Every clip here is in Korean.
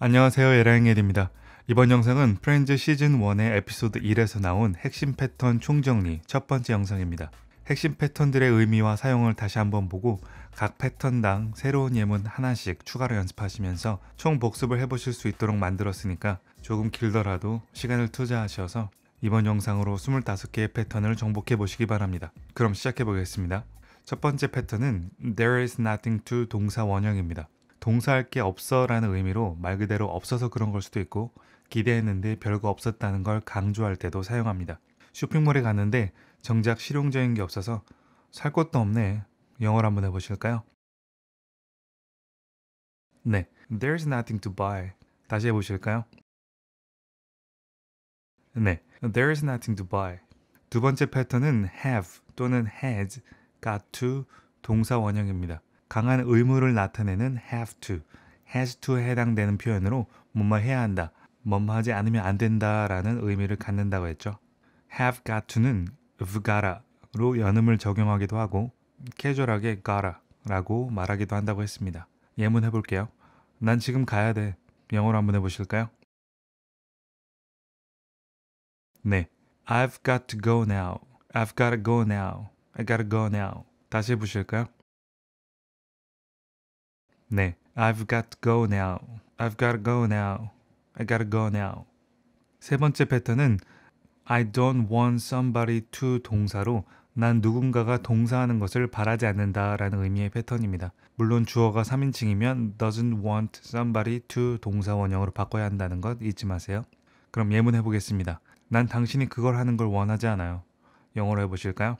안녕하세요, 에라잉엘입니다. 이번 영상은 프렌즈 시즌 1의 에피소드 1에서 나온 핵심 패턴 총정리 첫 번째 영상입니다. 핵심 패턴들의 의미와 사용을 다시 한번 보고 각 패턴당 새로운 예문 하나씩 추가로 연습하시면서 총 복습을 해보실 수 있도록 만들었으니까 조금 길더라도 시간을 투자하셔서 이번 영상으로 25개의 패턴을 정복해 보시기 바랍니다. 그럼 시작해 보겠습니다. 첫 번째 패턴은 There is nothing to 동사 원형입니다. 동사할 게 없어 라는 의미로 말 그대로 없어서 그런 걸 수도 있고 기대했는데 별거 없었다는 걸 강조할 때도 사용합니다. 쇼핑몰에 갔는데 정작 실용적인 게 없어서 살 것도 없네. 영어로 한번 해보실까요? 네, There's nothing to buy. 다시 해보실까요? 네, There's nothing to buy. 두 번째 패턴은 have 또는 has, got to 동사 원형입니다. 강한 의무를 나타내는 have to, has to에 해당되는 표현으로 뭐뭐 해야 한다, 뭐뭐 하지 않으면 안 된다라는 의미를 갖는다고 했죠. have got to는 have gotta로 연음을 적용하기도 하고 캐주얼하게 gotta라고 말하기도 한다고 했습니다. 예문 해볼게요. 난 지금 가야 돼. 영어로 한번 해보실까요? 네, I've got to go now. I've got to go now. I gotta go now. 다시 해보실까요? 네, I've got to go now. I've got to go now. I gotta go now. 세 번째 패턴은 I don't want somebody to 동사로 난 누군가가 동사하는 것을 바라지 않는다 라는 의미의 패턴입니다. 물론 주어가 3인칭이면 doesn't want somebody to 동사 원형으로 바꿔야 한다는 것 잊지 마세요. 그럼 예문해 보겠습니다. 난 당신이 그걸 하는 걸 원하지 않아요. 영어로 해보실까요?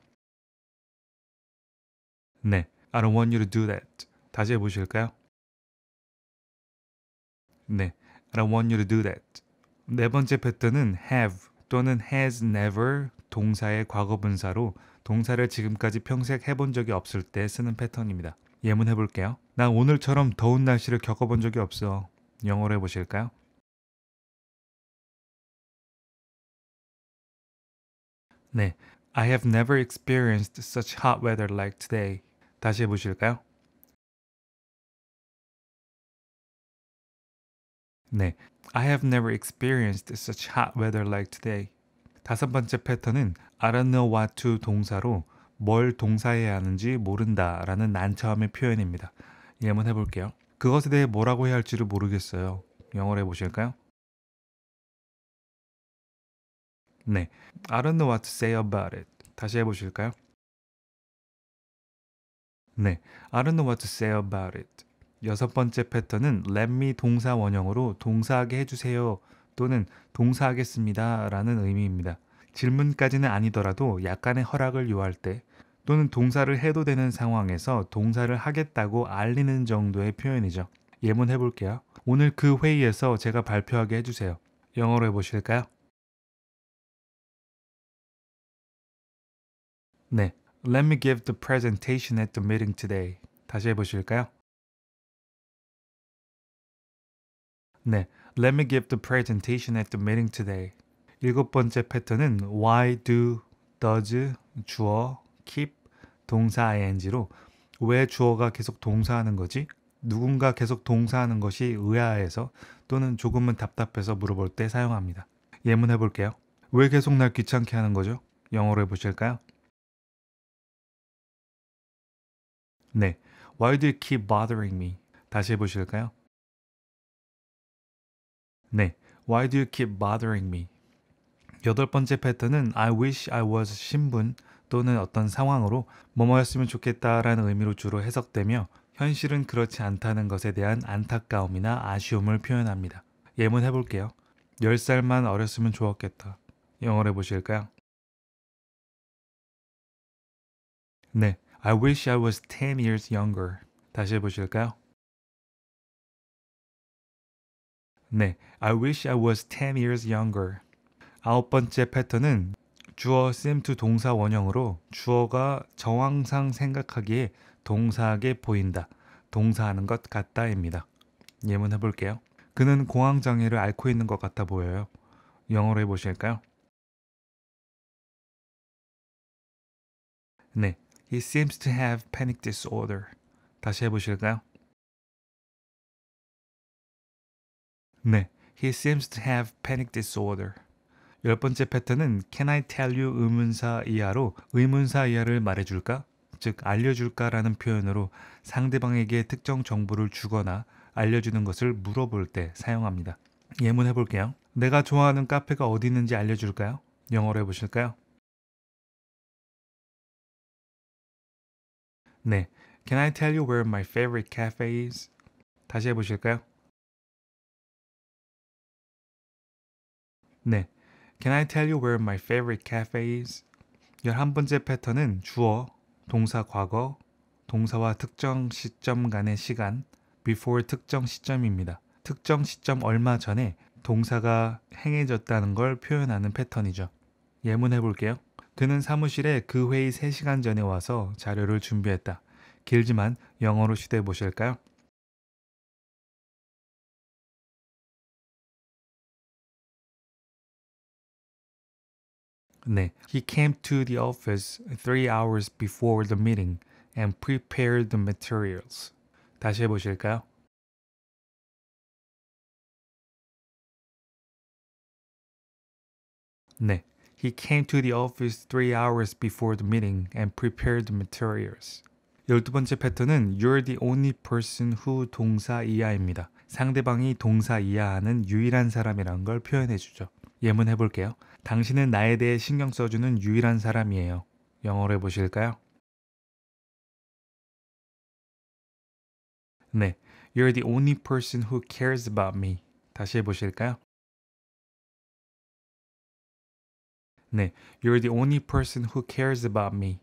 네, I don't want you to do that. 다시 해보실까요? 네, I don't want you to do that. 네 번째 패턴은 have 또는 has never 동사의 과거분사로 동사를 지금까지 평생 해본 적이 없을 때 쓰는 패턴입니다. 예문 해볼게요. 난 오늘처럼 더운 날씨를 겪어본 적이 없어. 영어로 해보실까요? 네, I have never experienced such hot weather like today. 다시 해보실까요? 네, I have never experienced such hot weather like today. 다섯 번째 패턴은 I don't know what to 동사로 뭘 동사해야 하는지 모른다 라는 난처함의 표현입니다. 예문 해볼게요. 그것에 대해 뭐라고 해야 할지를 모르겠어요. 영어로 해보실까요? 네, I don't know what to say about it. 다시 해보실까요? 네, I don't know what to say about it. 여섯 번째 패턴은 let me 동사 원형으로 동사하게 해주세요 또는 동사하겠습니다 라는 의미입니다. 질문까지는 아니더라도 약간의 허락을 요할 때 또는 동사를 해도 되는 상황에서 동사를 하겠다고 알리는 정도의 표현이죠. 예문 해볼게요. 오늘 그 회의에서 제가 발표하게 해주세요. 영어로 해보실까요? 네, Let me give the presentation at the meeting today. 다시 해보실까요? 네, Let me give the presentation at the meeting today. 일곱 번째 패턴은 why do, does, 주어, keep, 동사 ing로 왜 주어가 계속 동사하는 거지? 누군가 계속 동사하는 것이 의아해서 또는 조금은 답답해서 물어볼 때 사용합니다. 예문 해볼게요. 왜 계속 날 귀찮게 하는 거죠? 영어로 해보실까요? 네, Why do you keep bothering me? 다시 해보실까요? 네, Why do you keep bothering me? 여덟 번째 패턴은 I wish I was 신분 또는 어떤 상황으로 뭐뭐였으면 좋겠다라는 의미로 주로 해석되며 현실은 그렇지 않다는 것에 대한 안타까움이나 아쉬움을 표현합니다. 예문 해볼게요. 10살만 어렸으면 좋았겠다. 영어로 해보실까요? 네, I wish I was 10 years younger. 다시 해보실까요? 네, I wish I was 10 years younger. 아홉 번째 패턴은 주어 seem to 동사 원형으로 주어가 정황상 생각하기에 동사하게 보인다. 동사하는 것 같다입니다. 예문 해볼게요. 그는 공황장애를 앓고 있는 것 같아 보여요. 영어로 해보실까요? 네, He seems to have panic disorder. 다시 해보실까요? 네, he seems to have panic disorder. 열 번째 패턴은 can I tell you 의문사 이하로 의문사 이하를 말해줄까? 즉 알려줄까라는 표현으로 상대방에게 특정 정보를 주거나 알려주는 것을 물어볼 때 사용합니다. 예문 해볼게요. 내가 좋아하는 카페가 어디 있는지 알려줄까요? 영어로 해보실까요? 네, can I tell you where my favorite cafe is? 다시 해보실까요? 네, can I tell you where my favorite cafe is? 11번째 패턴은 주어, 동사 과거, 동사와 특정 시점 간의 시간, before 특정 시점입니다. 특정 시점 얼마 전에 동사가 행해졌다는 걸 표현하는 패턴이죠. 예문해 볼게요. 그는 사무실에 그 회의 3시간 전에 와서 자료를 준비했다. 길지만 영어로 시도해 보실까요? 네, he came to the office 3 hours before the meeting and prepared the materials. 다시 해보실까요? 네, he came to the office 3 hours before the meeting and prepared the materials. 12번째 패턴은 you're the only person who 동사 이하입니다. 상대방이 동사 이하하는 유일한 사람이라는 걸 표현해주죠. 예문 해볼게요. 당신은 나에 대해 신경 써주는 유일한 사람이에요. 영어로 해보실까요? 네, you're the only person who cares about me. 다시 해보실까요? 네, you're the only person who cares about me.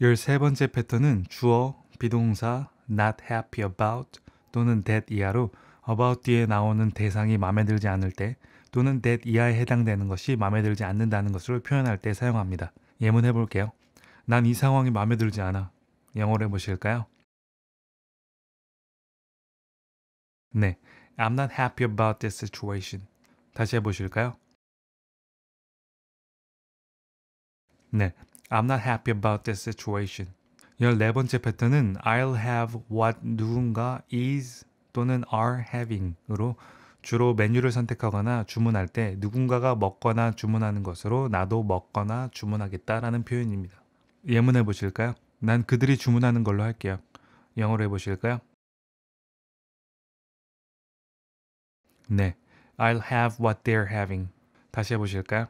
13번째 패턴은 주어, 비동사, not happy about 또는 that 이하로 about 뒤에 나오는 대상이 마음에 들지 않을 때 또는 that 이하에 해당되는 것이 마음에 들지 않는다는 것을 표현할 때 사용합니다. 예문 해볼게요. 난 이 상황이 마음에 들지 않아. 영어로 해보실까요? 네, I'm not happy about this situation. 다시 해보실까요? 네, I'm not happy about this situation. 14번째 패턴은 I'll have what 누군가 is 또는 are having으로 주로 메뉴를 선택하거나 주문할 때 누군가가 먹거나 주문하는 것으로 나도 먹거나 주문하겠다라는 표현입니다. 예문해 보실까요? 난 그들이 주문하는 걸로 할게요. 영어로 해보실까요? 네, I'll have what they're having. 다시 해보실까요?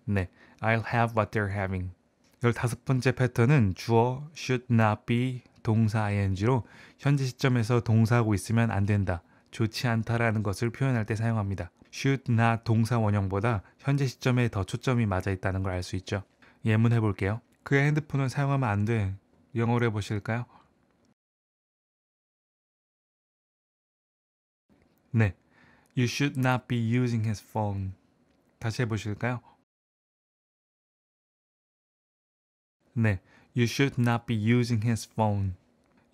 네, I'll have what they're having. 15번째 패턴은 주어 should not be 동사 ing로 현재 시점에서 동사하고 있으면 안 된다, 좋지 않다라는 것을 표현할 때 사용합니다. should not 동사 원형보다 현재 시점에 더 초점이 맞아 있다는 걸 알 수 있죠. 예문 해볼게요. 그의 핸드폰을 사용하면 안 돼. 영어로 해보실까요? 네, you should not be using his phone. 다시 해보실까요? 네, you should not be using his phone.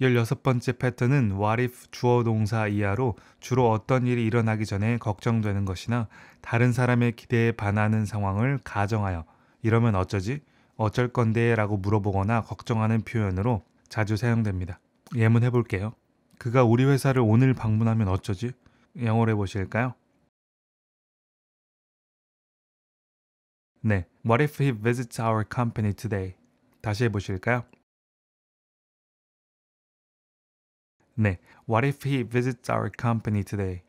16번째 패턴은 what if 주어 동사 이하로 주로 어떤 일이 일어나기 전에 걱정되는 것이나 다른 사람의 기대에 반하는 상황을 가정하여 이러면 어쩌지? 어쩔 건데? 라고 물어보거나 걱정하는 표현으로 자주 사용됩니다. 예문 해볼게요. 그가 우리 회사를 오늘 방문하면 어쩌지? 영어로 해보실까요? 네, what if he visits our company today? 다시 해보실까요? 네, what if he visits our company today?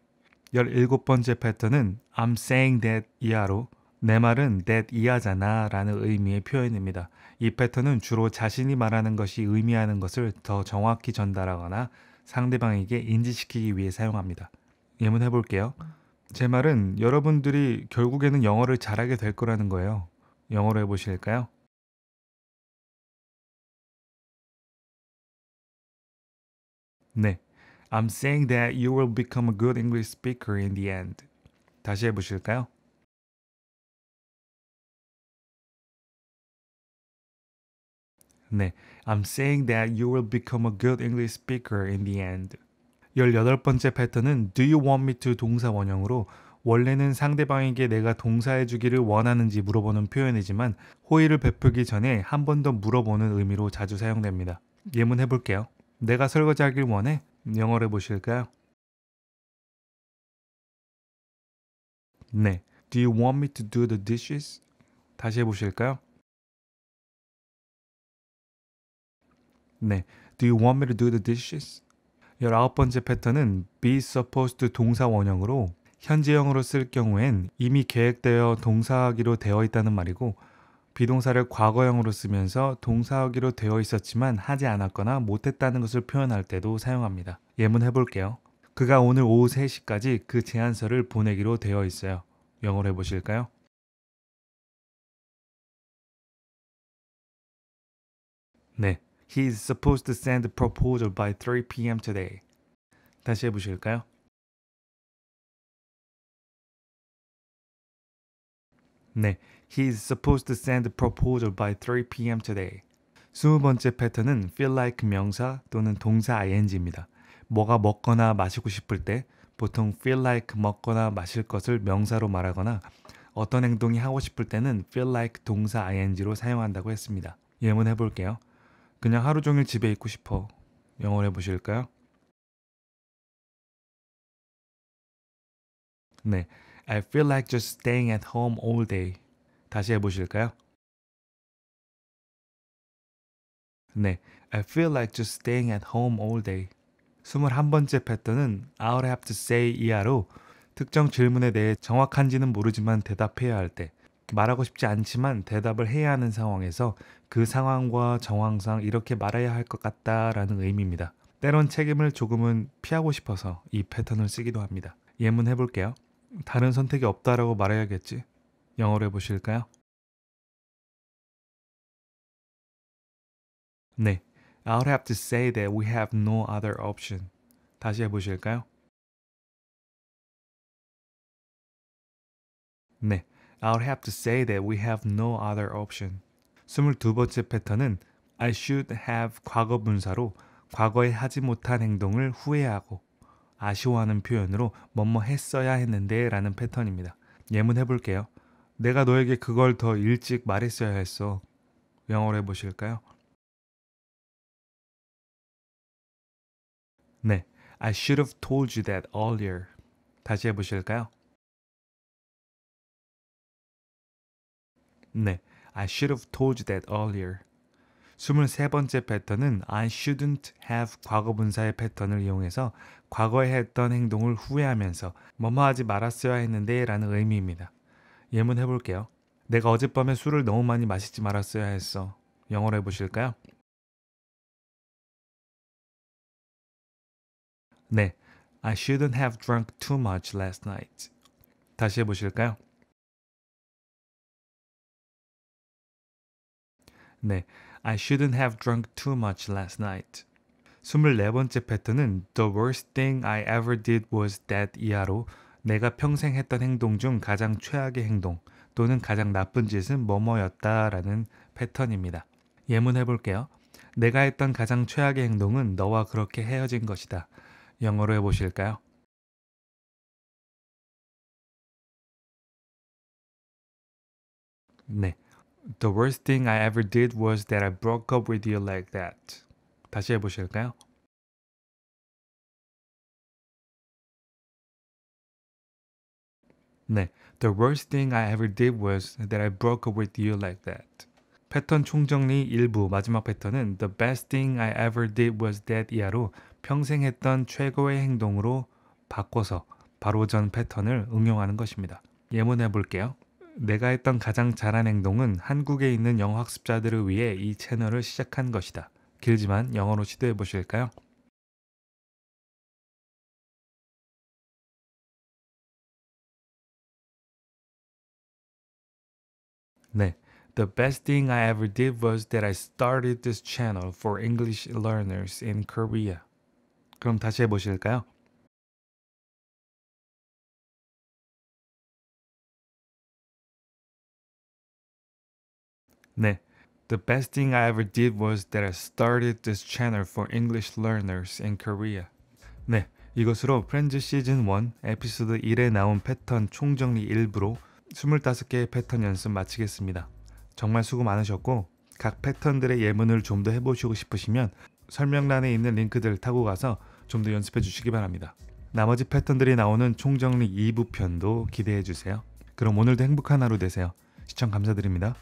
17번째 패턴은 I'm saying that 이하로 내 말은 that 이하잖아 라는 의미의 표현입니다. 이 패턴은 주로 자신이 말하는 것이 의미하는 것을 더 정확히 전달하거나 상대방에게 인지시키기 위해 사용합니다. 예문 해볼게요. 제 말은 여러분들이 결국에는 영어를 잘하게 될 거라는 거예요. 영어로 해보실까요? 네, I'm saying that you will become a good English speaker in the end. 다시 해보실까요? 네, I'm saying that you will become a good English speaker in the end. 18번째 패턴은 Do you want me to 동사 원형으로 원래는 상대방에게 내가 동사해 주기를 원하는지 물어보는 표현이지만 호의를 베풀기 전에 한 번 더 물어보는 의미로 자주 사용됩니다. 예문 해볼게요. 내가 설거지하길 원해? 영어로 해보실까요? 네. Do you want me to do the dishes? 다시 해보실까요? 네. Do you want me to do the dishes? 19번째 패턴은 be supposed to 동사 원형으로 현재형으로 쓸 경우엔 이미 계획되어 동사하기로 되어 있다는 말이고 비동사를 과거형으로 쓰면서 동사하기로 되어 있었지만 하지 않았거나 못했다는 것을 표현할 때도 사용합니다. 예문 해볼게요. 그가 오늘 오후 3시까지 그 제안서를 보내기로 되어 있어요. 영어로 해보실까요? 네. He is supposed to send the proposal by 3 p.m. today. 다시 해보실까요? 네. He is supposed to send the proposal by 3 p.m. today. 20번째 패턴은 feel like 명사 또는 동사 ing입니다. 뭐가 먹거나 마시고 싶을 때 보통 feel like 먹거나 마실 것을 명사로 말하거나 어떤 행동이 하고 싶을 때는 feel like 동사 ing로 사용한다고 했습니다. 예문 해볼게요. 그냥 하루 종일 집에 있고 싶어. 영어로 해보실까요? 네. I feel like just staying at home all day. 다시 해보실까요? 네. I feel like just staying at home all day. 21번째 패턴은 I'll have to say 이하로 특정 질문에 대해 정확한지는 모르지만 대답해야 할 때 말하고 싶지 않지만 대답을 해야 하는 상황에서 그 상황과 정황상 이렇게 말해야 할 것 같다라는 의미입니다. 때론 책임을 조금은 피하고 싶어서 이 패턴을 쓰기도 합니다. 예문 해볼게요. 다른 선택이 없다라고 말해야겠지. 영어로 해보실까요? 네. I'll have to say that we have no other option. 다시 해보실까요? 네. I'll have to say that we have no other option. 22번째 패턴은 I should have 과거 분사로 과거에 하지 못한 행동을 후회하고 아쉬워하는 표현으로 뭐뭐 했어야 했는데 라는 패턴입니다. 예문 해볼게요. 내가 너에게 그걸 더 일찍 말했어야 했어. 영어로 해보실까요? 네. I should have told you that earlier. 다시 해보실까요? 네. I should have told you that earlier. 23번째 패턴은 I shouldn't have 과거분사의 패턴을 이용해서 과거에 했던 행동을 후회하면서 뭐뭐 하지 말았어야 했는데 라는 의미입니다. 예문 해볼게요. 내가 어젯밤에 술을 너무 많이 마시지 말았어야 했어. 영어로 해보실까요? 네. I shouldn't have drunk too much last night. 다시 해보실까요? 네. I shouldn't have drunk too much last night. 24번째 패턴은 The worst thing I ever did was that 이하로 내가 평생 했던 행동 중 가장 최악의 행동 또는 가장 나쁜 짓은 뭐뭐였다라는 패턴입니다. 예문 해볼게요. 내가 했던 가장 최악의 행동은 너와 그렇게 헤어진 것이다. 영어로 해보실까요? 네. The worst thing I ever did was that I broke up with you like that. 다시 해보실까요? 네. The worst thing I ever did was that I broke up with you like that. 패턴 총정리 일부 마지막 패턴은 The best thing I ever did was that 이하로 평생 했던 최고의 행동으로 바꿔서 바로 전 패턴을 응용하는 것입니다. 예문해 볼게요. 내가 했던 가장 잘한 행동은 한국에 있는 영어 학습자들을 위해 이 채널을 시작한 것이다. 길지만 영어로 시도해 보실까요? 네. The best thing I ever did was that I started this channel for English learners in Korea. 그럼 다시 해보실까요? 네. The best thing I ever did was that I started this channel for English learners in Korea. 네. 이것으로 프렌즈 시즌 1 에피소드 1에 나온 패턴 총정리 일부로 25개의 패턴 연습 마치겠습니다. 정말 수고 많으셨고 각 패턴들의 예문을 좀 더 해보시고 싶으시면 설명란에 있는 링크들을 타고 가서 좀 더 연습해 주시기 바랍니다. 나머지 패턴들이 나오는 총정리 2부 편도 기대해 주세요. 그럼 오늘도 행복한 하루 되세요. 시청 감사드립니다.